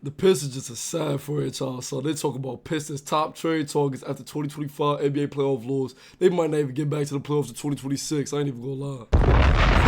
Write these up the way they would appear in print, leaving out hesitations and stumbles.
The Pistons just a sad franchise. So they talk about Pistons top trade targets after 2025 NBA playoff loss. They might not even get back to the playoffs in 2026. I ain't even gonna lie.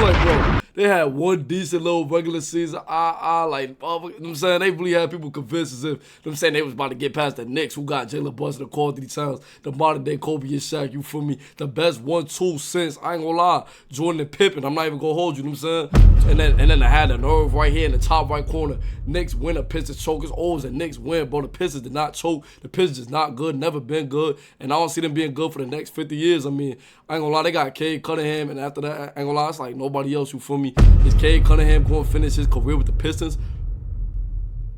Like, bro, they had one decent little regular season. Like, oh, you know what I'm saying? They really had people convinced as if, you know what I'm saying, they was about to get past the Knicks, who got Jalen Brunson and Carl Towns, the modern day Kobe and Shaq, you feel me? The best 1-2 since, I ain't gonna lie, Jordan and Pippen. I'm not even gonna hold you, you know what I'm saying? And then I had the nerve right here in the top right corner. Knicks win, a Pistons choke. It's always a Knicks win, bro. The Pistons did not choke. The Pistons is not good, never been good. And I don't see them being good for the next 50 years. I mean, I ain't gonna lie, they got Cade, Cunningham, and after that, I ain't gonna lie, it's like nobody else, you feel me? Is Cade Cunningham going to finish his career with the Pistons?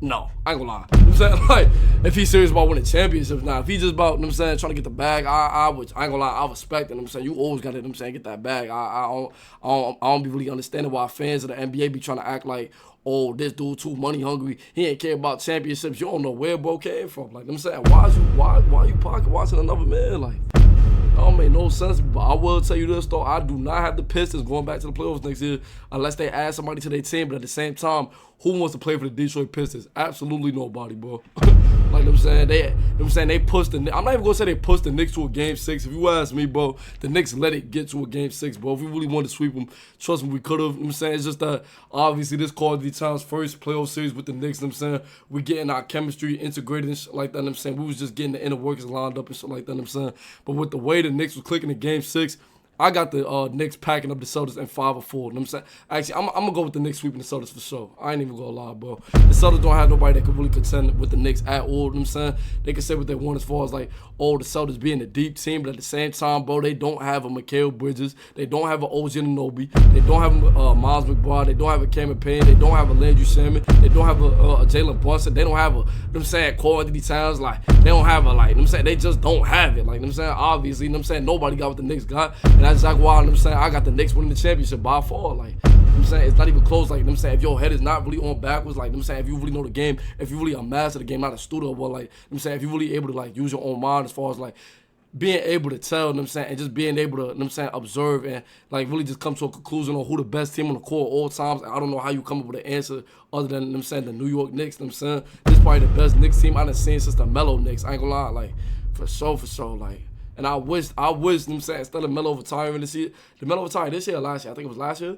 No, I ain't gonna lie. You know what I'm saying? Like, if he's serious about winning championships now, if he's just about, you know what I'm saying, trying to get the bag, I ain't gonna lie, I respect it. You know what I'm saying? You always gotta, you know what I'm saying, get that bag. I don't be really understanding why fans of the NBA be trying to act like, oh, this dude too money hungry. He ain't care about championships. You don't know where bro came from. Like, you know what I'm saying, why you pocket watching another man? Like, that don't make no sense. But I will tell you this though, I do not have the Pistons going back to the playoffs next year unless they add somebody to their team. But at the same time, who wants to play for the Detroit Pistons? Absolutely nobody, bro. Like, you know what I'm saying, they pushed the. I'm not even gonna say they pushed the Knicks to a game 6. If you ask me, bro, the Knicks let it get to a game 6, bro. If we really wanted to sweep them, trust me, we could have. You know what I'm saying, it's just that obviously this Carl Towns first playoff series with the Knicks. You know what I'm saying, we getting our chemistry integrated and shit like that. You know what I'm saying, we was just getting the inner workers lined up and shit like that. You know what I'm saying, but with the way the Knicks was clicking in game 6. I got the Knicks packing up the Celtics in 5 or 4. You know what I'm saying? Actually, I'm going to go with the Knicks sweeping the Celtics for sure. I ain't even going to lie, bro. The Celtics don't have nobody that could really contend with the Knicks at all. You know what I'm saying? They can say what they want as far as, like, oh, the Celtics being a deep team, but at the same time, bro, they don't have a Mikal Bridges. They don't have an OG Anunoby. They don't have a Miles McBride. They don't have a Cameron Payne. They don't have a Landry Shaman. They don't have a Jalen Brunson. They don't have a, you know what I'm saying, Carl Towns. Like, they don't have a, like, you know what I'm saying, they just don't have it. Like, you know what I'm saying, obviously, you know what I'm saying, nobody got what the Knicks got. And that's exactly why, you know what I'm saying, I got the Knicks winning the championship by far. Like, you know what I'm saying, it's not even close. Like, you know what I'm saying, if your head is not really on backwards, like, you know what I'm saying, if you really know the game, if you really a master of the game, not a student, but like, you know what I'm saying, if you really able to, like, use your own mind as far as, like, being able to tell, you know what I'm saying, and just being able to, you know what I'm saying, observe and, like, really just come to a conclusion on who the best team on the court all times. I don't know how you come up with an answer other than, you know what I'm saying, the New York Knicks. You know what I'm saying, this is probably the best Knicks team I done seen since the Melo Knicks. I ain't gonna lie, like, for sure, like. And I wish, you know what I'm saying, instead of Melo retiring this year, the Melo retired this year or last year, I think it was last year.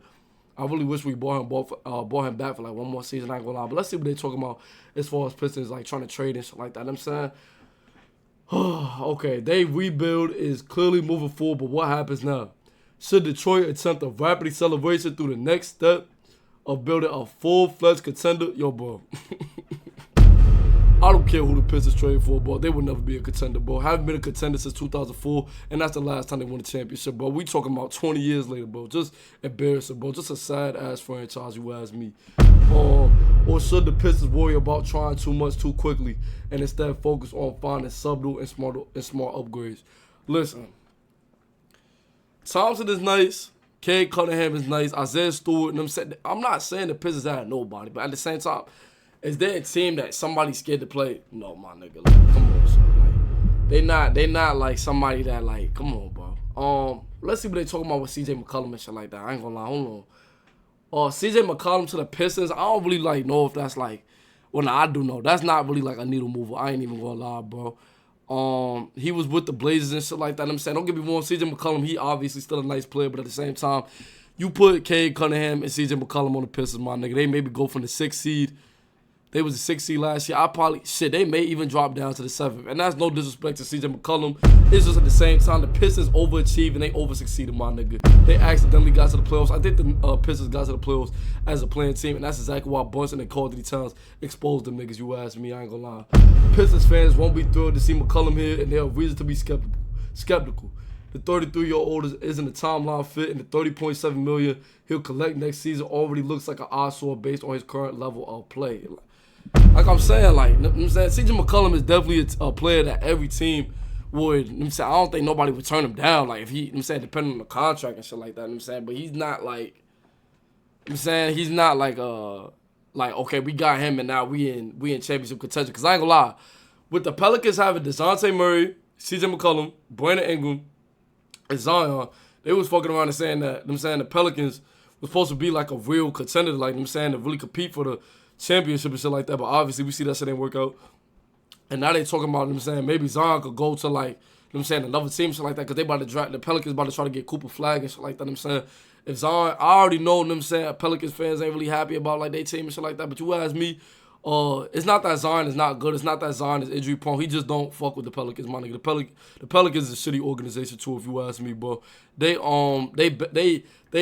I really wish we bought him back for like one more season, I ain't gonna lie. But let's see what they're talking about as far as Pistons, like, trying to trade and shit like that. You know what I'm saying? Okay, they rebuild is clearly moving forward, but what happens now? Should Detroit attempt a rapid acceleration through the next step of building a full-fledged contender? Yo, bro. I don't care who the Pistons trade for, bro. They would never be a contender, bro. Haven't been a contender since 2004, and that's the last time they won a championship, bro. We talking about 20 years later, bro. Just embarrassing, bro. Just a sad-ass franchise, you ask me. Or should the Pistons worry about trying too much too quickly and instead focus on finding subtle and smart upgrades? Listen, Thompson is nice. Cade Cunningham is nice. Isaiah Stewart, and I'm not saying the Pistons had nobody, but at the same time, is there a team that somebody's scared to play? No, my nigga. Like, come on, son. Like, they not like somebody that, like, come on, bro. Let's see what they talking about with CJ McCollum and shit like that. I ain't gonna lie, hold on. CJ McCollum to the Pistons, I don't really like know if that's like, well, nah, I do know. That's not really like a needle mover. I ain't even gonna lie, bro. He was with the Blazers and shit like that. I'm saying, don't get me wrong, CJ McCollum, he obviously still a nice player, but at the same time, you put Cade Cunningham and CJ McCollum on the Pistons, my nigga. They maybe go from the 6th seed. They was the 6th seed last year. They may even drop down to the 7th. And that's no disrespect to CJ McCollum. It's just at the same time, the Pistons overachieved and they over-succeeded, my nigga. They accidentally got to the playoffs. I think the Pistons got to the playoffs as a playing team, and that's exactly why Brunson and Carl Towns exposed them niggas, you ask me. I ain't gonna lie. Pistons fans won't be thrilled to see McCollum here, and they have reason to be skeptical. The 33-year-old isn't a timeline fit, and the $30.7 million he'll collect next season already looks like an eyesore based on his current level of play. Like I'm saying, like, you know what I'm saying, CJ McCollum is definitely a player that every team would, you know what I'm saying, I don't think nobody would turn him down, like, if he, you know what I'm saying, depending on the contract and shit like that, you know what I'm saying, but he's not like, you know what I'm saying, he's not like, okay, we got him and now we in championship contention, because I ain't gonna lie, with the Pelicans having DeJounte Murray, CJ McCollum, Brandon Ingram, and Zion, they was fucking around and saying that, you know what I'm saying, the Pelicans was supposed to be like a real contender, like, you know what I'm saying, to really compete for the championship and shit like that. But obviously, we see that shit ain't work out. And now they talking about, you know what I'm saying, maybe Zion could go to, like, you know what I'm saying, another team, shit like that, because they about to draft, the Pelicans about to try to get Cooper Flag and shit like that, you know what I'm saying. If Zion, I already know, you know what I'm saying, Pelicans fans ain't really happy about, like, their team and shit like that, but you ask me, it's not that Zion is not good. It's not that Zion is injury prone. He just don't fuck with the Pelicans, my nigga. The Pelicans is a shitty organization too, if you ask me, bro. They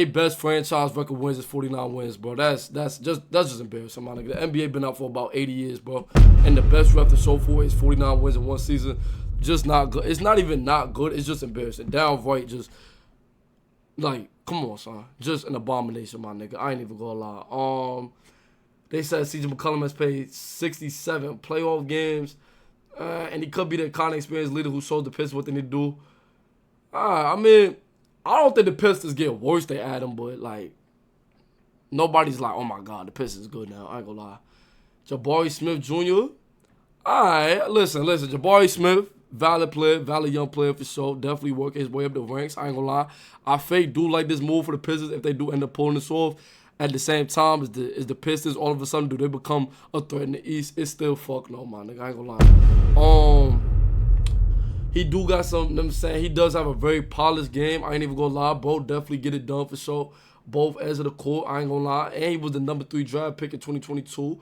best franchise record wins is 49 wins, bro. That's just embarrassing, my nigga. The NBA been out for about 80 years, bro, and the best record so far is 49 wins in one season. Just not good. It's not even not good. It's just embarrassing. Downright, just like, come on, son. Just an abomination, my nigga. I ain't even gonna lie. They said CJ McCollum has played 67 playoff games, and he could be the kind of experienced leader who shows the Pistons what they need to do. I mean, I don't think the Pistons get worse they add him, but, like, nobody's like, oh, my God, the Pistons good now. I ain't gonna lie. Jabari Smith Jr., all right, listen, Jabari Smith, valid player, valid young player for sure. Definitely working his way up the ranks. I ain't gonna lie. I do like this move for the Pistons if they do end up pulling this off. At the same time, is the Pistons all of a sudden do they become a threat in the East? It's still fuck no, my nigga. I ain't gonna lie. He do got some, you know what I'm saying, he does have a very polished game. I ain't even gonna lie, bro. Definitely get it done for sure. Both ends of the court, I ain't gonna lie. And he was the number 3 draft pick in 2022.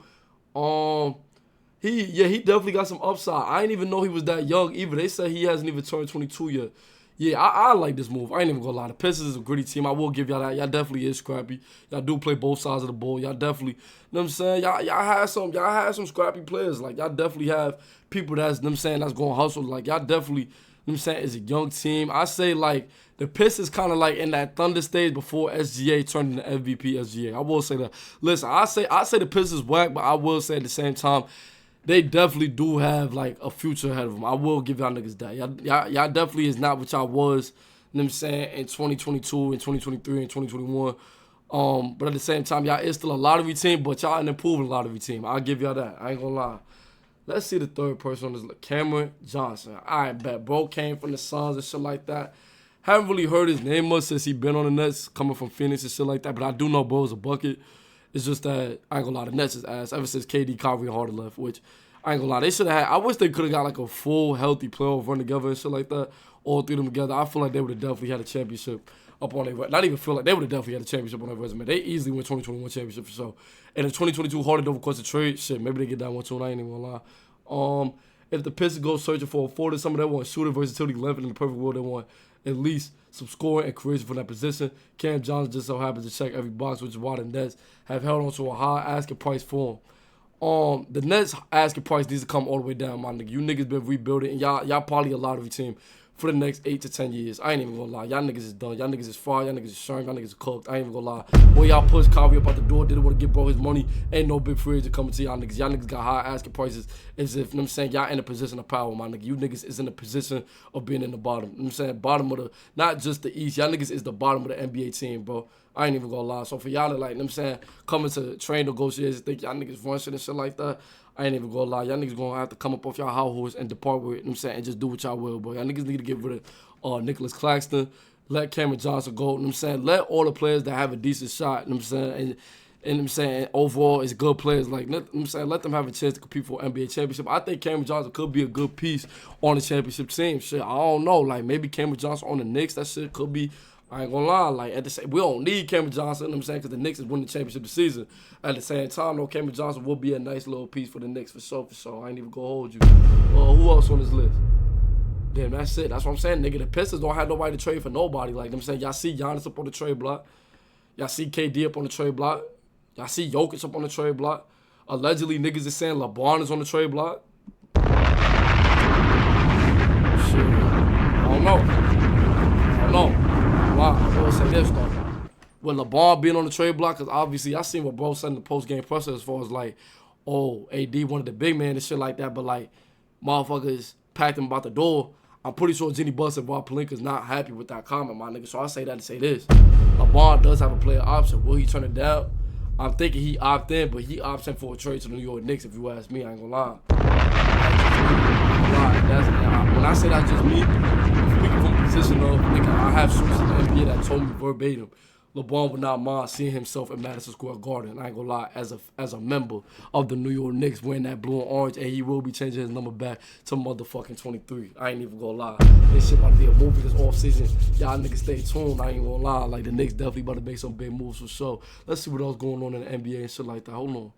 He definitely got some upside. I didn't even know he was that young either. They said he hasn't even turned 22 yet. Yeah, I like this move. I ain't even gonna lie. The Pistons is a gritty team. I will give y'all that. Y'all definitely is scrappy. Y'all do play both sides of the ball. Y'all definitely, you know what I'm saying? Y'all have some scrappy players. Like, y'all definitely have people that's, you know what I'm saying, that's gonna hustle. Like, y'all definitely, you know what I'm saying, is a young team. I say, like, the Pistons kind of like in that Thunder stage before SGA turned into MVP SGA. I will say that. Listen, I say the Pistons whack, but I will say at the same time, they definitely do have, like, a future ahead of them. I will give y'all niggas that. Y'all definitely is not what y'all was, you know what I'm saying, in 2022, and 2023, and 2021. But at the same time, y'all is still a lottery team, but y'all an improving lottery team. I'll give y'all that. I ain't gonna lie. Let's see the third person on this list. Cameron Johnson. I bet. Bro came from the Suns and shit like that. Haven't really heard his name much since he been on the Nets, coming from Phoenix and shit like that, but I do know bro's a bucket. It's just that, I ain't gonna lie, the Nets is ass ever since Cade, Kyrie, and Harden left, which, I ain't gonna lie, they should have had, I wish they could have got, like, a full, healthy playoff run together and shit like that, all three of them together. I feel like they would have definitely had a championship up on their resume. Not even feel like, they would have definitely had a championship on their resume. They easily win 2021 championship for sure. And if 2022 Harden don't request a trade, shit, maybe they get that one too, and I ain't even gonna lie. If the Pistons go searching for a forward, some of them want shooter versatility left in the perfect world, they want at least some scoring and creation from that position. Cam Johnson just so happens to check every box, which is why the Nets have held on to a high asking price for him. The Nets asking price needs to come all the way down, my nigga. You niggas been rebuilding, and y'all probably a lottery team for the next 8 to 10 years. I ain't even gonna lie. Y'all niggas is done. Y'all niggas is fried. Y'all niggas is shurned. Y'all niggas is cooked. I ain't even gonna lie. When y'all push Kyrie up out the door, didn't want to give bro his money, ain't no big free agent coming to y'all niggas. Y'all niggas got high asking prices as if, you know what I'm saying, y'all in a position of power, my nigga. You niggas is in a position of being in the bottom. You know what I'm saying? Bottom of the, not just the East. Y'all niggas is the bottom of the NBA team, bro. I ain't even gonna lie. So for y'all to, like, you know what I'm saying, coming to trade negotiations, think y'all niggas run shit and shit like that, I ain't even gonna lie. Y'all niggas gonna have to come up off y'all high horse and depart with it, you know what I'm saying, and just do what y'all will, bro. Y'all niggas need to get rid of Nicholas Claxton, let Cameron Johnson go, you know what I'm saying, let all the players that have a decent shot, you know what I'm saying, and you know what I'm saying, overall is good players, like, you know what I'm saying, let them have a chance to compete for an NBA championship. I think Cameron Johnson could be a good piece on the championship team. Shit, I don't know, like, maybe Cameron Johnson on the Knicks, that shit could be, I ain't gonna lie, like, at the same, we don't need Cameron Johnson, you know what I'm saying, because the Knicks is winning the championship this season. At the same time, though, Cameron Johnson will be a nice little piece for the Knicks, for sure. I ain't even gonna hold you. Who else on this list? Damn, that's it. That's what I'm saying, nigga. The Pistons don't have nobody to trade for nobody. Like, you know what I'm saying, y'all see Giannis up on the trade block. Y'all see KD up on the trade block. Y'all see Jokic up on the trade block. Allegedly, niggas is saying LeBron is on the trade block. Shit. I don't know. Wow, I will say this, though. With LeBron being on the trade block, because obviously I seen what bro said in the post-game presser as far as, like, oh, AD wanted the big man and shit like that, but, like, motherfuckers packed him about the door. I'm pretty sure Jenny Buss and Rob Pelinka's not happy with that comment, my nigga. So I say that to say this. LeBron does have a player option. Will he turn it down? I'm thinking he opt in, but he opts in for a trade to the New York Knicks, if you ask me. I ain't gonna lie. When I say that's just me, I'm speaking from a position of, nigga, I have sources in the NBA that told me verbatim. LeBron would not mind seeing himself in Madison Square Garden. I ain't gonna lie, as a member of the New York Knicks wearing that blue and orange, and he will be changing his number back to motherfucking 23. I ain't even gonna lie. This shit about to be a movie this offseason. Y'all niggas stay tuned. I ain't gonna lie. Like, the Knicks definitely about to make some big moves for sure. Let's see what else going on in the NBA and shit like that. Hold on.